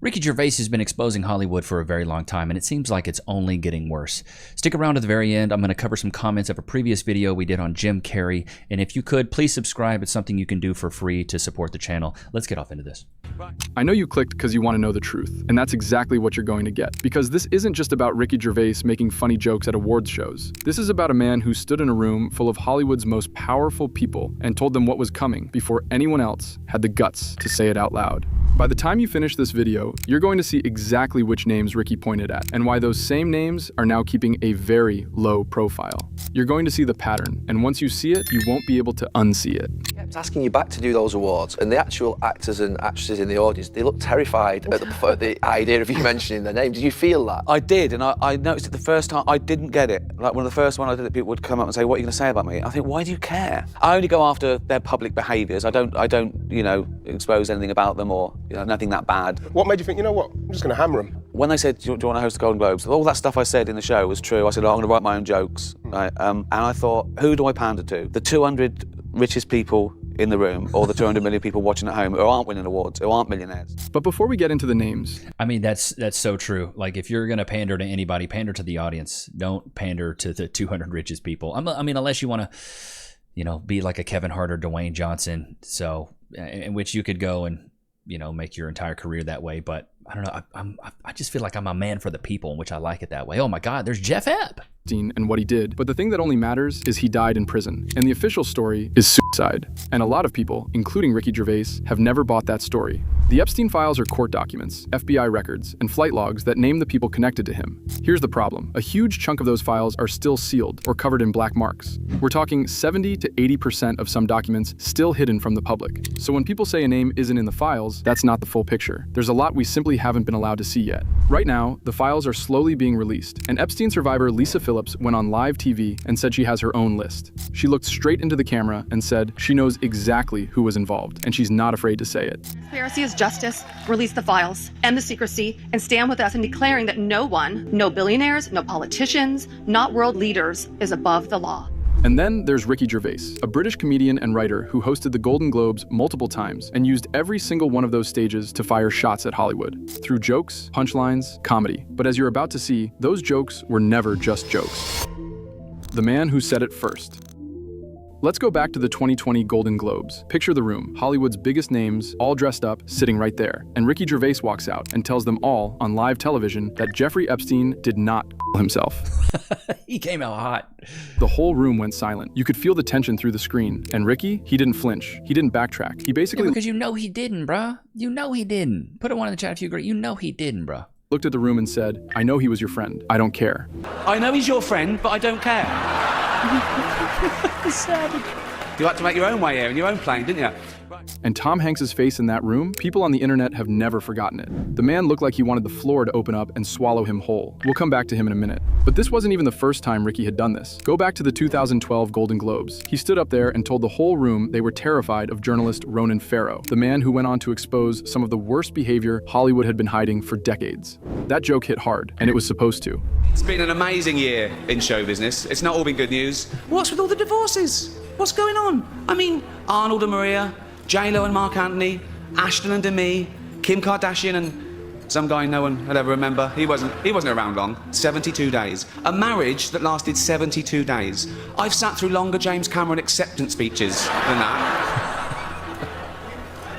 Ricky Gervais has been exposing Hollywood for a very long time, and it seems like it's only getting worse. Stick around to the very end. I'm going to cover some comments of a previous video we did on Jim Carrey, and if you could, please subscribe. It's something you can do for free to support the channel. Let's get off into this. I know you clicked because you want to know the truth, and that's exactly what you're going to get. Because this isn't just about Ricky Gervais making funny jokes at awards shows. This is about a man who stood in a room full of Hollywood's most powerful people and told them what was coming before anyone else had the guts to say it out loud. By the time you finish this video, you're going to see exactly which names Ricky pointed at, and why those same names are now keeping a very low profile. You're going to see the pattern, and once you see it, you won't be able to unsee it. He kept asking you back to do those awards, and the actual actors and actresses in the audience, they looked terrified at the idea of you mentioning their name. Did you feel that? I did, and I noticed it the first time. I didn't get it. Like, one of the first ones I did, people would come up and say, "What are you going to say about me?" I think, why do you care? I only go after their public behaviours. I don't, you know, expose anything about them or, you know, nothing that bad. What made you think, you know what, I'm just going to hammer them? When they said, do you want to host the Golden Globes? All that stuff I said in the show was true. I said, oh, I'm going to write my own jokes. Right? And I thought, who do I pander to? The 200 richest people in the room, or the 200 million people watching at home who aren't winning awards, who aren't millionaires. But before we get into the names... I mean, that's so true. Like, if you're going to pander to anybody, pander to the audience. Don't pander to the 200 richest people. I mean, unless you want to, you know, be like a Kevin Hart or Dwayne Johnson, so in which you could go and, you know, make your entire career that way. But I don't know. I just feel like I'm a man for the people, in which I like it that way. Oh my God, there's Jeff Ebb. And what he did, but the thing that only matters is he died in prison, and the official story is suicide. And a lot of people, including Ricky Gervais, have never bought that story. The Epstein files are court documents, FBI records, and flight logs that name the people connected to him. Here's the problem. A huge chunk of those files are still sealed or covered in black marks. We're talking 70 to 80% of some documents still hidden from the public. So when people say a name isn't in the files, that's not the full picture. There's a lot we simply haven't been allowed to see yet. Right now, the files are slowly being released, and Epstein survivor Lisa Phillips went on live TV and said she has her own list. She looked straight into the camera and said she knows exactly who was involved, and she's not afraid to say it. Transparency is justice. Release the files, end the secrecy, and stand with us in declaring that no one, no billionaires, no politicians, not world leaders, is above the law. And then there's Ricky Gervais, a British comedian and writer who hosted the Golden Globes multiple times and used every single one of those stages to fire shots at Hollywood, through jokes, punchlines, comedy. But as you're about to see, those jokes were never just jokes. The man who said it first. Let's go back to the 2020 Golden Globes. Picture the room, Hollywood's biggest names, all dressed up, sitting right there. And Ricky Gervais walks out and tells them all on live television that Jeffrey Epstein did not himself. He came out hot. The whole room went silent. You could feel the tension through the screen. And Ricky, he didn't flinch. He didn't backtrack. He basically... because you know he didn't, bruh. You know he didn't. Put a one in the chat if you agree. You know he didn't, bruh. Looked at the room and said, I know he was your friend. I don't care. I know he's your friend, but I don't care. You had to make your own way here in your own plane, didn't you? And Tom Hanks's face in that room, people on the internet have never forgotten it. The man looked like he wanted the floor to open up and swallow him whole. We'll come back to him in a minute. But this wasn't even the first time Ricky had done this. Go back to the 2012 Golden Globes. He stood up there and told the whole room they were terrified of journalist Ronan Farrow, the man who went on to expose some of the worst behavior Hollywood had been hiding for decades. That joke hit hard, and it was supposed to. It's been an amazing year in show business. It's not all been good news. What's with all the divorces? What's going on? I mean, Arnold and Maria, J-Lo and Mark Anthony, Ashton and Demi, Kim Kardashian and some guy no one had ever remember. He wasn't around long. 72 days. A marriage that lasted 72 days. I've sat through longer James Cameron acceptance speeches than that.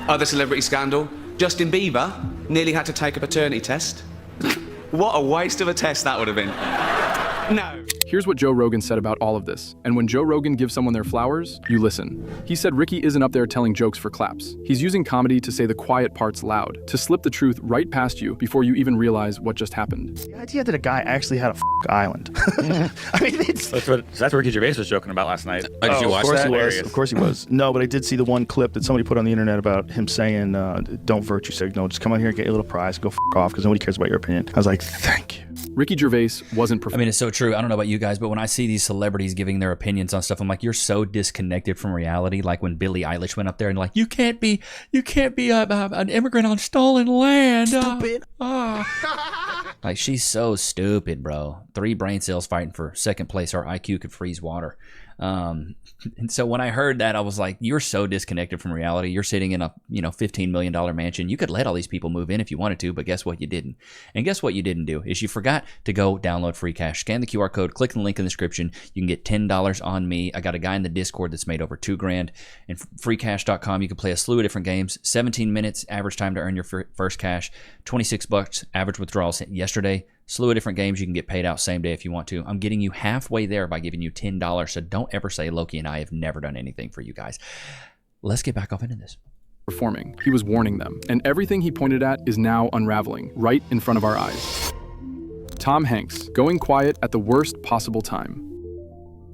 Other celebrity scandal. Justin Bieber nearly had to take a paternity test. What a waste of a test that would have been. No. Here's what Joe Rogan said about all of this. And when Joe Rogan gives someone their flowers, you listen. He said Ricky isn't up there telling jokes for claps. He's using comedy to say the quiet parts loud, to slip the truth right past you before you even realize what just happened. The idea that a guy actually had a island. I mean, that's what Ricky Gervais was joking about last night. Did you watch that? Hilarious. Of course he was. No, but I did see the one clip that somebody put on the internet about him saying, don't virtue signal, just come out here and get your little prize, go off, because nobody cares about your opinion. I was like, thank you. Ricky Gervais wasn't I mean, it's so true. I don't know about you guys, but when I see these celebrities giving their opinions on stuff, I'm like, you're so disconnected from reality. Like when Billie Eilish went up there and like, you can't be an immigrant on stolen land. Stupid. Like, she's so stupid, bro. 3 brain cells fighting for second place. Our IQ could freeze water. And so when I heard that, I was like, you're so disconnected from reality. You're sitting in a $15 million mansion. You could let all these people move in if you wanted to, but guess what? You didn't. And guess what you didn't do is you forgot to go download free cash. Scan the QR code, click the link in the description. You can get $10 on me. I got a guy in the Discord that's made over $2,000. And freecash.com, you can play a slew of different games. 17 minutes average time to earn your first cash. $26 average withdrawals yesterday. Slew of different games. You can get paid out same day if you want to. I'm getting you halfway there by giving you $10. So don't ever say Loki and I have never done anything for you guys. Let's get back off into this. Performing. He was warning them, and everything he pointed at is now unraveling right in front of our eyes. Tom Hanks, going quiet at the worst possible time.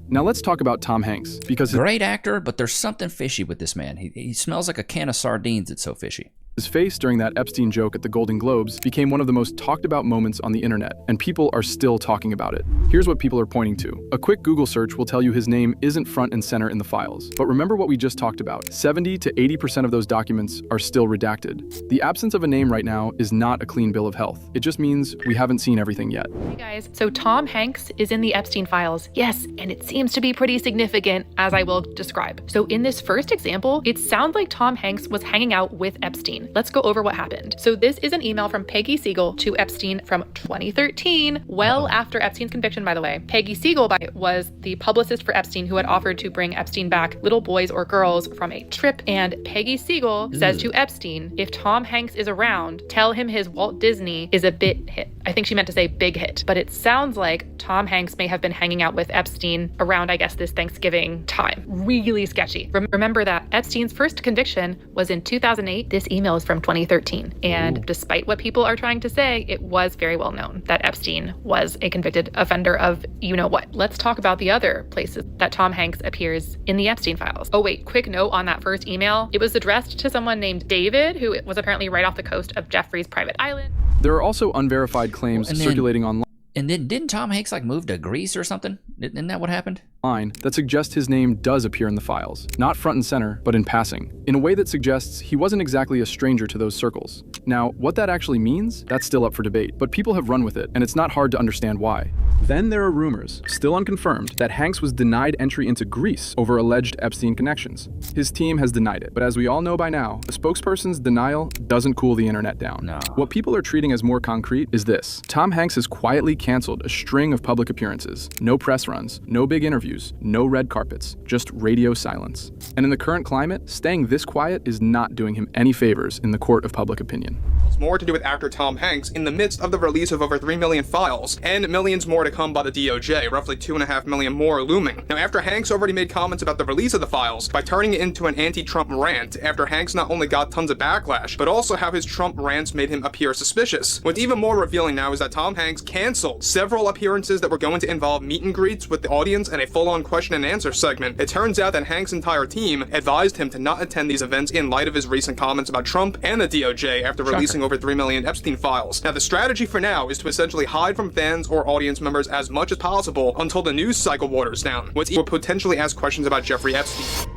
Now let's talk about Tom Hanks, because great actor, but there's something fishy with this man. He smells like a can of sardines. It's so fishy. His face during that Epstein joke at the Golden Globes became one of the most talked about moments on the internet, and people are still talking about it. Here's what people are pointing to. A quick Google search will tell you his name isn't front and center in the files. But remember what we just talked about. 70 to 80% of those documents are still redacted. The absence of a name right now is not a clean bill of health. It just means we haven't seen everything yet. Hey guys, so Tom Hanks is in the Epstein files. Yes, and it seems to be pretty significant, as I will describe. So in this first example, it sounds like Tom Hanks was hanging out with Epstein. Let's go over what happened. So this is an email from Peggy Siegel to Epstein from 2013, well after Epstein's conviction, by the way. Peggy Siegel was the publicist for Epstein who had offered to bring Epstein back little boys or girls from a trip. And Peggy Siegel says to Epstein, if Tom Hanks is around, tell him his Walt Disney is a bit hit. I think she meant to say big hit, but it sounds like Tom Hanks may have been hanging out with Epstein around, I guess, this Thanksgiving time. Really sketchy. Remember that Epstein's first conviction was in 2008. This email is from 2013. And despite what people are trying to say, it was very well known that Epstein was a convicted offender of you-know-what. Let's talk about the other places that Tom Hanks appears in the Epstein files. Oh wait, quick note on that first email. It was addressed to someone named David, who was apparently right off the coast of Jeffrey's private island. There are also unverified claims circulating online. And then didn't Tom Hanks move to Greece or something? Isn't that what happened? That suggests his name does appear in the files, not front and center, but in passing, in a way that suggests he wasn't exactly a stranger to those circles. Now, what that actually means, that's still up for debate, but people have run with it, and it's not hard to understand why. Then there are rumors, still unconfirmed, that Hanks was denied entry into Greece over alleged Epstein connections. His team has denied it, but as we all know by now, a spokesperson's denial doesn't cool the internet down. No. What people are treating as more concrete is this. Tom Hanks has quietly canceled a string of public appearances. No press runs, no big interviews, no red carpets, just radio silence. And in the current climate, staying this quiet is not doing him any favors in the court of public opinion. More to do with actor Tom Hanks in the midst of the release of over 3 million files, and millions more to come by the DOJ, roughly 2.5 million more looming. Now, after Hanks already made comments about the release of the files by turning it into an anti-Trump rant, after Hanks not only got tons of backlash, but also how his Trump rants made him appear suspicious. What's even more revealing now is that Tom Hanks canceled several appearances that were going to involve meet and greets with the audience and a full-on question and answer segment. It turns out that Hanks' entire team advised him to not attend these events in light of his recent comments about Trump and the DOJ after releasing over 3 million Epstein files. Now, the strategy for now is to essentially hide from fans or audience members as much as possible until the news cycle waters down, which will potentially ask questions about Jeffrey Epstein.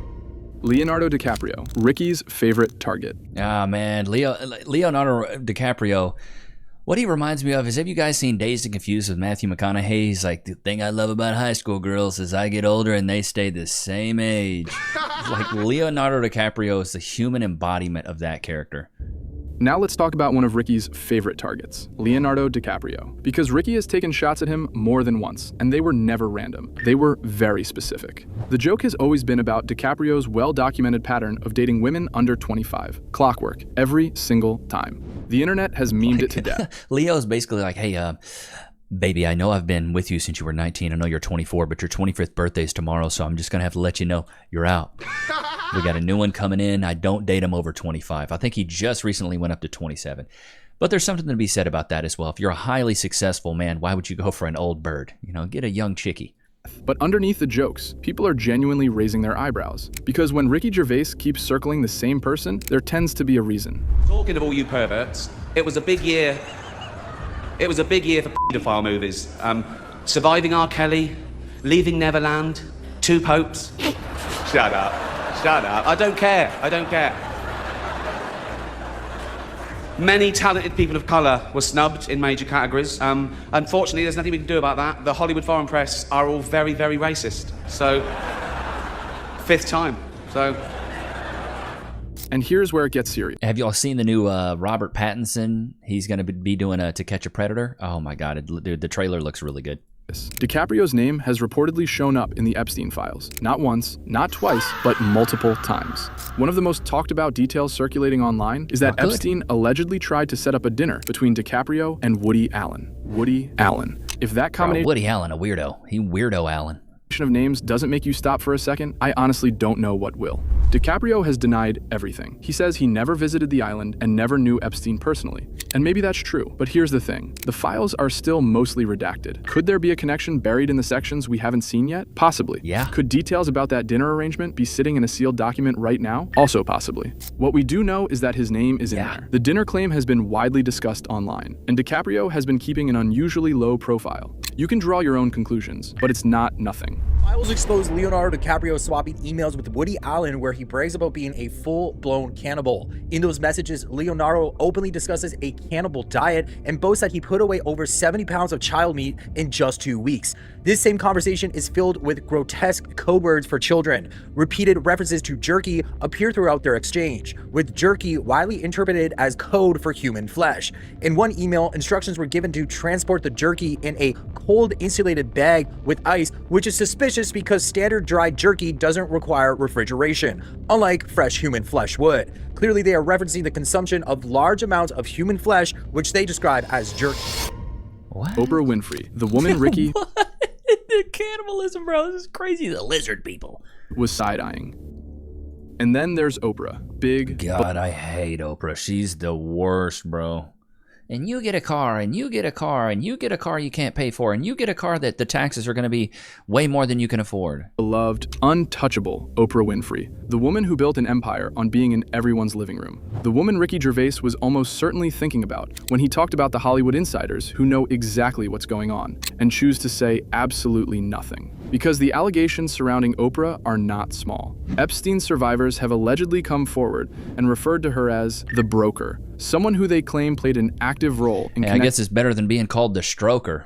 Leonardo DiCaprio, Ricky's favorite target. Ah, man, Leonardo DiCaprio. What he reminds me of is, have you guys seen Dazed and Confused with Matthew McConaughey? He's like, the thing I love about high school girls is I get older and they stay the same age. Like, Leonardo DiCaprio is the human embodiment of that character. Now let's talk about one of Ricky's favorite targets, Leonardo DiCaprio. Because Ricky has taken shots at him more than once, and they were never random. They were very specific. The joke has always been about DiCaprio's well-documented pattern of dating women under 25. Clockwork, every single time. The internet has memed it to death. Leo's basically like, hey, baby, I know I've been with you since you were 19. I know you're 24, but your 25th birthday is tomorrow, so I'm just going to have to let you know you're out. We got a new one coming in. I don't date him over 25. I think he just recently went up to 27. But there's something to be said about that as well. If you're a highly successful man, why would you go for an old bird? Get a young chickie. But underneath the jokes, people are genuinely raising their eyebrows. Because when Ricky Gervais keeps circling the same person, there tends to be a reason. Talking of all you perverts, it was a big year. It was a big year for pedophile movies. Surviving R. Kelly, Leaving Neverland, Two Popes. Shut up. Shut up. I don't care. Many talented people of colour were snubbed in major categories. Unfortunately, there's nothing we can do about that. The Hollywood foreign press are all very, very racist. So, 5th time. So. And here's where it gets serious. Have you all seen the new Robert Pattinson? He's going to be doing To Catch a Predator. Oh my God, dude, the trailer looks really good. DiCaprio's name has reportedly shown up in the Epstein files, not once, not twice, but multiple times. One of the most talked about details circulating online is that Epstein allegedly tried to set up a dinner between DiCaprio and Woody Allen. Woody Allen. If that combination Woody Allen, a weirdo. He weirdo Allen. Of names doesn't make you stop for a second, I honestly don't know what will. DiCaprio has denied everything. He says he never visited the island and never knew Epstein personally. And maybe that's true, but here's the thing. The files are still mostly redacted. Could there be a connection buried in the sections we haven't seen yet? Possibly. Yeah. Could details about that dinner arrangement be sitting in a sealed document right now? Also possibly. What we do know is that his name is in there. The dinner claim has been widely discussed online, and DiCaprio has been keeping an unusually low profile. You can draw your own conclusions, but it's not nothing. Files exposed Leonardo DiCaprio swapping emails with Woody Allen where he brags about being a full-blown cannibal. In those messages, Leonardo openly discusses a cannibal diet and boasts that he put away over 70 pounds of child meat in just 2 weeks. This same conversation is filled with grotesque code words for children. Repeated references to jerky appear throughout their exchange, with jerky widely interpreted as code for human flesh. In one email, instructions were given to transport the jerky in a cold insulated bag with ice, which is suspicious because standard dried jerky doesn't require refrigeration, unlike fresh human flesh would. Clearly, they are referencing the consumption of large amounts of human flesh, which they describe as jerky. What? Oprah Winfrey, the woman Ricky The cannibalism, bro. This is crazy. The lizard people was side-eyeing. And then there's Oprah. Big God, I hate Oprah. She's the worst, bro. And you get a car, and you get a car, and you get a car you can't pay for, and you get a car that the taxes are going to be way more than you can afford. Beloved, untouchable Oprah Winfrey, the woman who built an empire on being in everyone's living room. The woman Ricky Gervais was almost certainly thinking about when he talked about the Hollywood insiders who know exactly what's going on and choose to say absolutely nothing. Because the allegations surrounding Oprah are not small. Epstein survivors have allegedly come forward and referred to her as the broker, someone who they claim played an active role in I guess it's better than being called the stroker.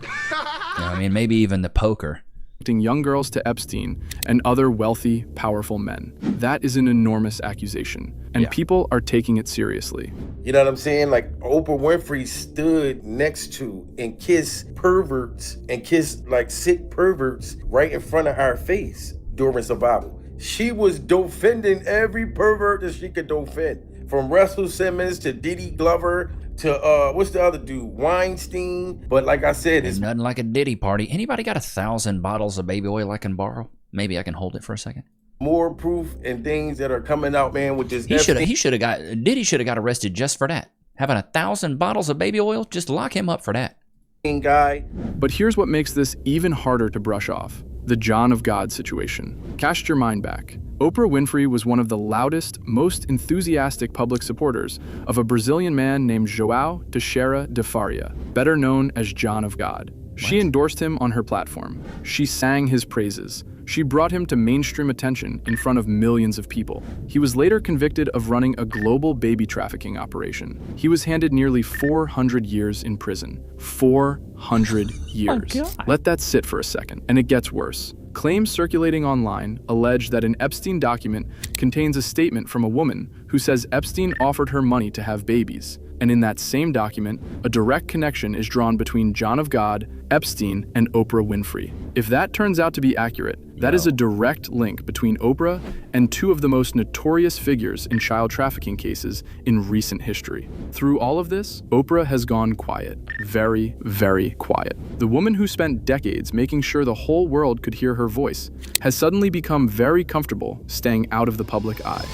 Maybe even the poker. Connecting young girls to Epstein and other wealthy, powerful men. That is an enormous accusation, and people are taking it seriously. You know what I'm saying? Like, Oprah Winfrey stood next to and kissed perverts and kissed like sick perverts right in front of our face during survival. She was defending every pervert that she could defend, from Russell Simmons to Diddy Glover to what's the other dude, Weinstein. But like I said, it's nothing like a Diddy party. Anybody got 1,000 bottles of baby oil I can borrow? Maybe I can hold it for a second. More proof and things that are coming out, man, with this. Diddy should have got arrested just for that. Having 1,000 bottles of baby oil, just lock him up for that. Guy. But here's what makes this even harder to brush off. The John of God situation. Cast your mind back. Oprah Winfrey was one of the loudest, most enthusiastic public supporters of a Brazilian man named João Teixeira de Faria, better known as John of God. She endorsed him on her platform. She sang his praises. She brought him to mainstream attention in front of millions of people. He was later convicted of running a global baby trafficking operation. He was handed nearly 400 years in prison. 400 years. Oh, God. Let that sit for a second, and it gets worse. Claims circulating online allege that an Epstein document contains a statement from a woman who says Epstein offered her money to have babies. And in that same document, a direct connection is drawn between John of God, Epstein, and Oprah Winfrey. If that turns out to be accurate, that is a direct link between Oprah and two of the most notorious figures in child trafficking cases in recent history. Through all of this, Oprah has gone quiet. Very, very quiet. The woman who spent decades making sure the whole world could hear her voice has suddenly become very comfortable staying out of the public eye.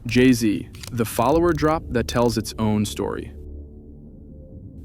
Jay-Z, the follower drop that tells its own story.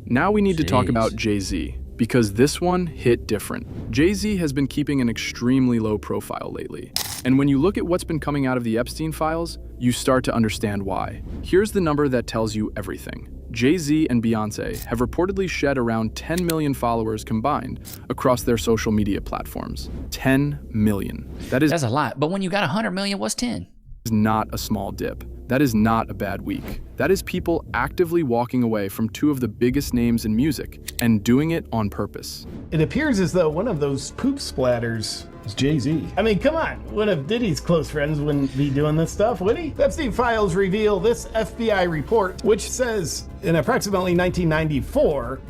Now we need to talk about Jay-Z, because this one hit different. Jay-Z has been keeping an extremely low profile lately. And when you look at what's been coming out of the Epstein files, you start to understand why. Here's the number that tells you everything. Jay-Z and Beyonce have reportedly shed around 10 million followers combined across their social media platforms. 10 million. That's a lot, but when you got 100 million, what's 10? Is not a small dip. That is not a bad week. That is people actively walking away from two of the biggest names in music and doing it on purpose. It appears as though one of those poop splatters is Jay-Z. I mean, come on. One of Diddy's close friends wouldn't be doing this stuff, would he? Epstein files reveal this FBI report, which says in approximately 1994,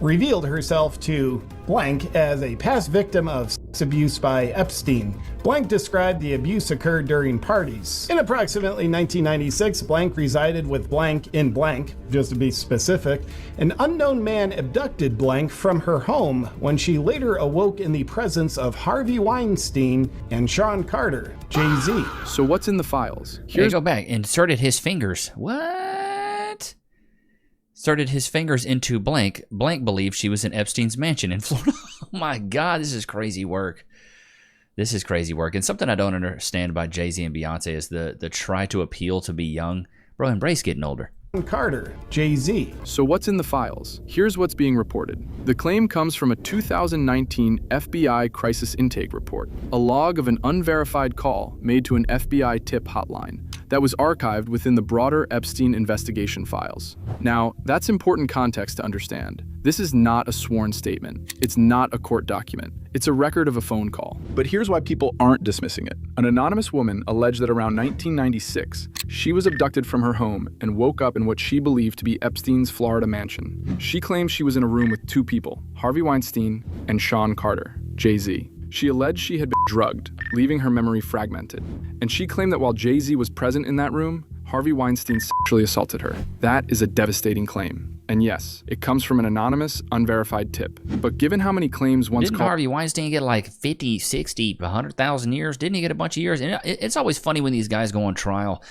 revealed herself to blank as a past victim of sex abuse by Epstein. Blank described the abuse occurred during parties. In approximately 1996, blank resided with blank in blank, just to be specific. An unknown man abducted blank from her home when she later awoke in the presence of Harvey Weinstein and Sean Carter, Jay-Z. So what's in the files? Here, go back. Inserted his fingers. What? Started his fingers into blank. Blank believed she was in Epstein's mansion in Florida. Oh my God, this is crazy work. This is crazy work. And something I don't understand about Jay-Z and Beyonce is the try to appeal to be young. Bro, embrace getting older. Carter, Jay-Z. So what's in the files? Here's what's being reported. The claim comes from a 2019 FBI crisis intake report, a log of an unverified call made to an FBI tip hotline that was archived within the broader Epstein investigation files. Now, that's important context to understand. This is not a sworn statement. It's not a court document. It's a record of a phone call. But here's why people aren't dismissing it. An anonymous woman alleged that around 1996, she was abducted from her home and woke up in what she believed to be Epstein's Florida mansion. She claims she was in a room with two people, Harvey Weinstein and Sean Carter, Jay-Z. She alleged she had been drugged, leaving her memory fragmented. And she claimed that while Jay-Z was present in that room, Harvey Weinstein sexually assaulted her. That is a devastating claim. And yes, it comes from an anonymous, unverified tip. But given how many claims once Didn't Harvey Weinstein get like 50, 60, 100,000 years? Didn't he get a bunch of years? And it's always funny when these guys go on trial,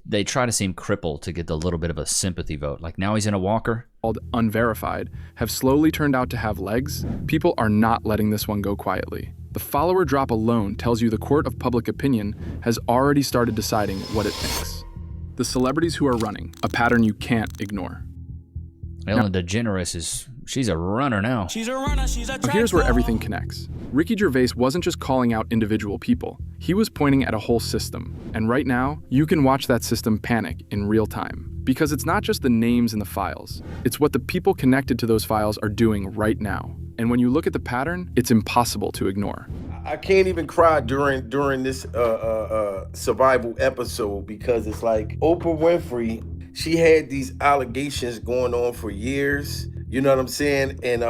they try to seem crippled to get a little bit of a sympathy vote. Like now he's in a walker. Called unverified have slowly turned out to have legs, people are not letting this one go quietly. The follower drop alone tells you the court of public opinion has already started deciding what it thinks. The celebrities who are running, a pattern you can't ignore. Ellen DeGeneres she's a runner now. She's a runner, she's a Now here's where everything connects. Ricky Gervais wasn't just calling out individual people. He was pointing at a whole system. And right now, you can watch that system panic in real time. Because it's not just the names in the files. It's what the people connected to those files are doing right now. And when you look at the pattern, it's impossible to ignore. I can't even cry during this survival episode because it's like Oprah Winfrey, she had these allegations going on for years, you know what I'm saying? And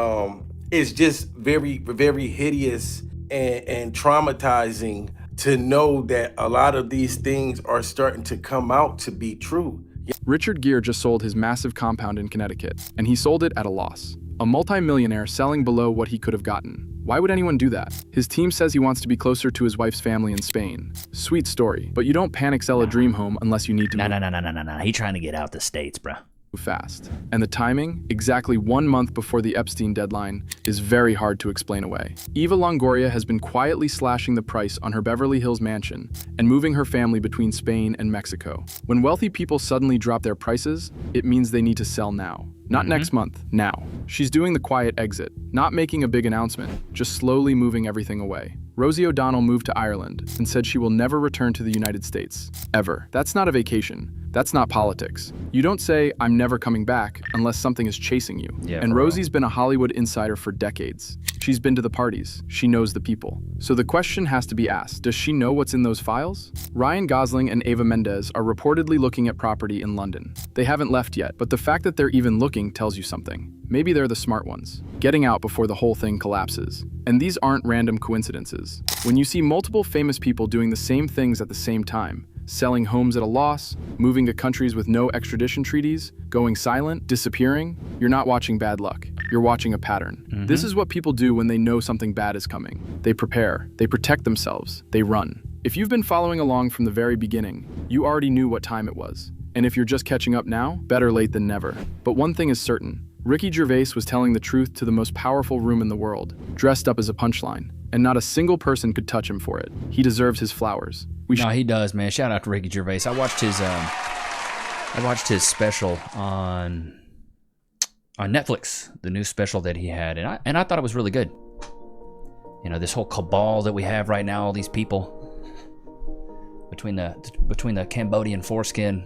it's just very, very hideous and traumatizing to know that a lot of these things are starting to come out to be true. Richard Gere just sold his massive compound in Connecticut, and he sold it at a loss. A multi-millionaire selling below what he could have gotten. Why would anyone do that? His team says he wants to be closer to his wife's family in Spain. Sweet story, but you don't panic sell a dream home unless you need to move. No. He trying to get out the States, bro. Fast. And the timing, exactly 1 month before the Epstein deadline, is very hard to explain away. Eva Longoria has been quietly slashing the price on her Beverly Hills mansion and moving her family between Spain and Mexico. When wealthy people suddenly drop their prices, it means they need to sell now. Not next month, now. She's doing the quiet exit, not making a big announcement, just slowly moving everything away. Rosie O'Donnell moved to Ireland and said she will never return to the United States, ever. That's not a vacation. That's not politics. You don't say, I'm never coming back, unless something is chasing you. Yeah, and Rosie's been a Hollywood insider for decades. She's been to the parties. She knows the people. So the question has to be asked, does she know what's in those files? Ryan Gosling and Eva Mendes are reportedly looking at property in London. They haven't left yet, but the fact that they're even looking tells you something. Maybe they're the smart ones, getting out before the whole thing collapses. And these aren't random coincidences. When you see multiple famous people doing the same things at the same time, selling homes at a loss, moving to countries with no extradition treaties, going silent, disappearing, you're not watching bad luck. You're watching a pattern. This is what people do when they know something bad is coming. They prepare, they protect themselves, they run. If you've been following along from the very beginning, you already knew what time it was. And if you're just catching up now, better late than never. But one thing is certain, Ricky Gervais was telling the truth to the most powerful room in the world, dressed up as a punchline, and not a single person could touch him for it. He deserves his flowers. No, he does, man. Shout out to Ricky Gervais. I watched his special on Netflix, the new special that he had, and I thought it was really good. You know, this whole cabal that we have right now, all these people between the Cambodian foreskin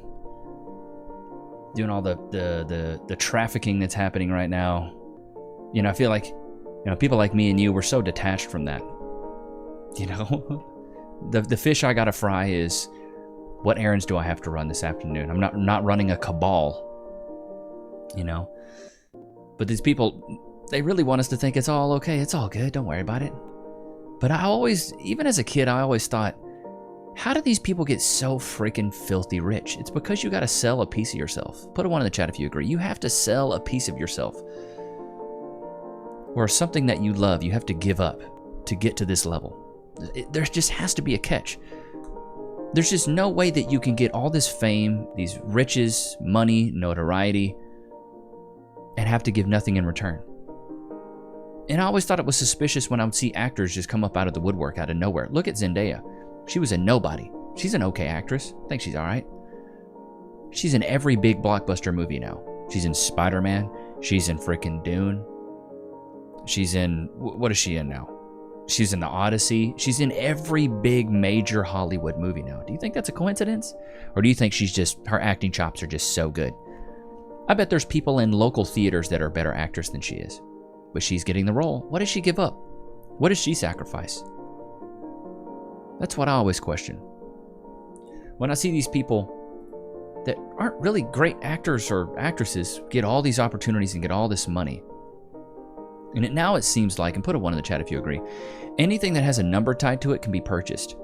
doing all the trafficking that's happening right now. You know, I feel like, you know, people like me and you, we're so detached from that. You know, the fish I gotta fry is, what errands do I have to run this afternoon? I'm not running a cabal, you know. But these people, they really want us to think it's all okay, it's all good, don't worry about it. But I always, even as a kid, I always thought, how do these people get so freaking filthy rich? It's because you gotta sell a piece of yourself. Put a 1 in the chat if you agree. You have to sell a piece of yourself. Or something that you love, you have to give up to get to this level. There just has to be a catch. There's just no way that you can get all this fame, these riches, money, notoriety, and have to give nothing in return. And I always thought it was suspicious when I would see actors just come up out of the woodwork, out of nowhere. Look at Zendaya. She was a nobody. She's an okay actress. I think she's all right. She's in every big blockbuster movie now. She's in Spider-Man. She's in freaking Dune. She's in, what is she in now? She's in The Odyssey. She's in every big major Hollywood movie now. Do you think that's a coincidence? Or do you think she's just, her acting chops are just so good? I bet there's people in local theaters that are better actors than she is. But she's getting the role. What does she give up? What does she sacrifice? That's what I always question. When I see these people that aren't really great actors or actresses get all these opportunities and get all this money. And now it seems like, and put a 1 in the chat if you agree, anything that has a number tied to it can be purchased.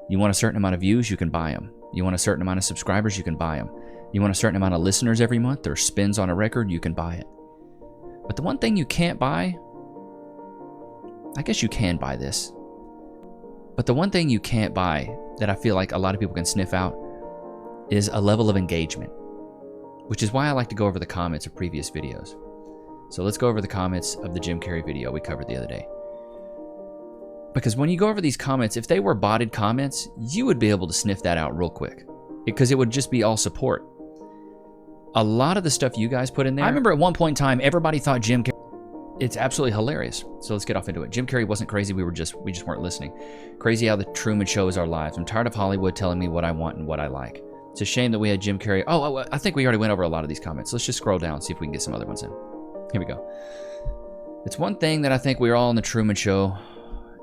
You want a certain amount of views, you can buy them. You want a certain amount of subscribers, you can buy them. You want a certain amount of listeners every month or spins on a record, you can buy it. But the one thing you can't buy, I guess you can buy this, but the one thing you can't buy that I feel like a lot of people can sniff out is a level of engagement, which is why I like to go over the comments of previous videos. So let's go over the comments of the Jim Carrey video we covered the other day. Because when you go over these comments, if they were botted comments, you would be able to sniff that out real quick. Because it would just be all support. A lot of the stuff you guys put in there, I remember at one point in time, everybody thought Jim Carrey, it's absolutely hilarious. So let's get off into it. Jim Carrey wasn't crazy, we just weren't listening. Crazy how the Truman Show is our lives. I'm tired of Hollywood telling me what I want and what I like. It's a shame that we had Jim Carrey. Oh, I think we already went over a lot of these comments. Let's just scroll down, see if we can get some other ones in. Here we go. It's one thing that I think we're all in the Truman Show,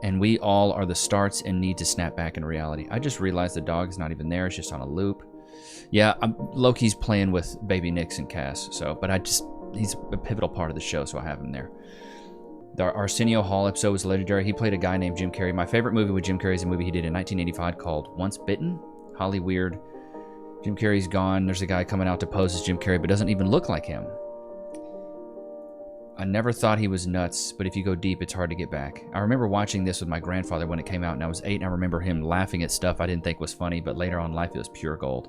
and we all are the starts and need to snap back into reality. I just realized the dog is not even there. It's just on a loop. Yeah, Loki's playing with baby Nichs and Cass, but he's a pivotal part of the show, so I have him there. The Arsenio Hall episode was legendary. He played a guy named Jim Carrey. My favorite movie with Jim Carrey is a movie he did in 1985 called Once Bitten. Holly Weird. Jim Carrey's gone. There's a guy coming out to pose as Jim Carrey, but doesn't even look like him. I never thought he was nuts, but if you go deep, it's hard to get back. I remember watching this with my grandfather when it came out, and I was 8, and I remember him laughing at stuff I didn't think was funny, but later on in life, it was pure gold.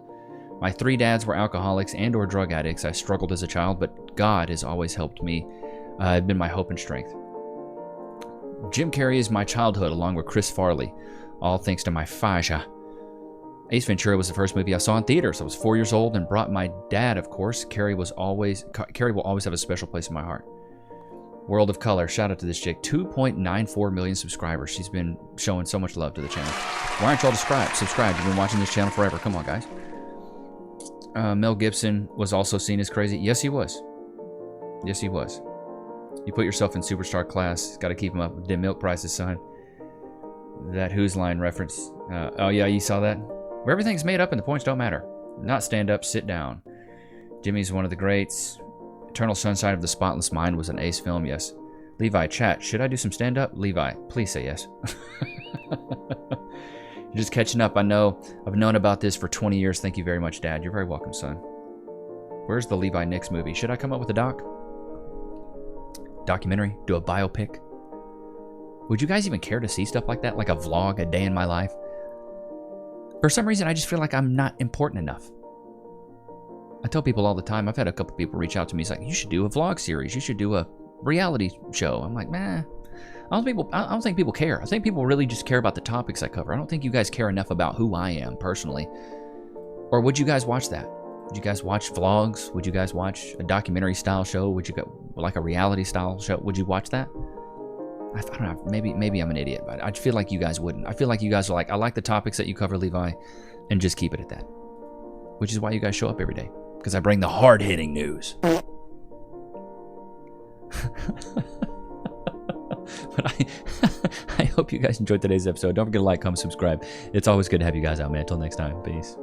My 3 dads were alcoholics and or drug addicts. I struggled as a child, but God has always helped me. Been my hope and strength. Jim Carrey is my childhood, along with Chris Farley, all thanks to my Faja. Ace Ventura was the first movie I saw in theaters. I was 4 years old and brought my dad, of course. Carrey will always have a special place in my heart. World of Color, shout out to this chick, 2.94 million subscribers. She's been showing so much love to the channel. Why aren't y'all subscribed? You've been watching this channel forever. Come on, guys. Mel Gibson was also seen as crazy. Yes, he was. Yes, he was. You put yourself in superstar class. Got to keep him up with the milk prices, son. That Who's Line reference. Oh, yeah, you saw that? Where everything's made up and the points don't matter. Not stand up, sit down. Jimmy's one of the greats. Eternal Sunshine of the Spotless Mind was an ace film, yes. Levi, chat, should I do some stand-up? Levi, please say yes. You're just catching up. I know. I've known about this for 20 years. Thank you very much, Dad. You're very welcome, son. Where's the Levi Nichs movie? Should I come up with a documentary? Do a biopic? Would you guys even care to see stuff like that? Like a vlog, a day in my life? For some reason, I just feel like I'm not important enough. I tell people all the time, I've had a couple people reach out to me. It's like, you should do a vlog series. You should do a reality show. I'm like, man, I don't think people care. I think people really just care about the topics I cover. I don't think you guys care enough about who I am personally. Or would you guys watch that? Would you guys watch vlogs? Would you guys watch a documentary style show? Would you go like a reality style show? Would you watch that? I don't know. Maybe I'm an idiot, but I feel like you guys wouldn't. I feel like you guys are like, I like the topics that you cover, Levi, and just keep it at that. Which is why you guys show up every day. because I bring the hard-hitting news. But I hope you guys enjoyed today's episode. Don't forget to like, comment, subscribe. It's always good to have you guys out, man. Until next time, peace.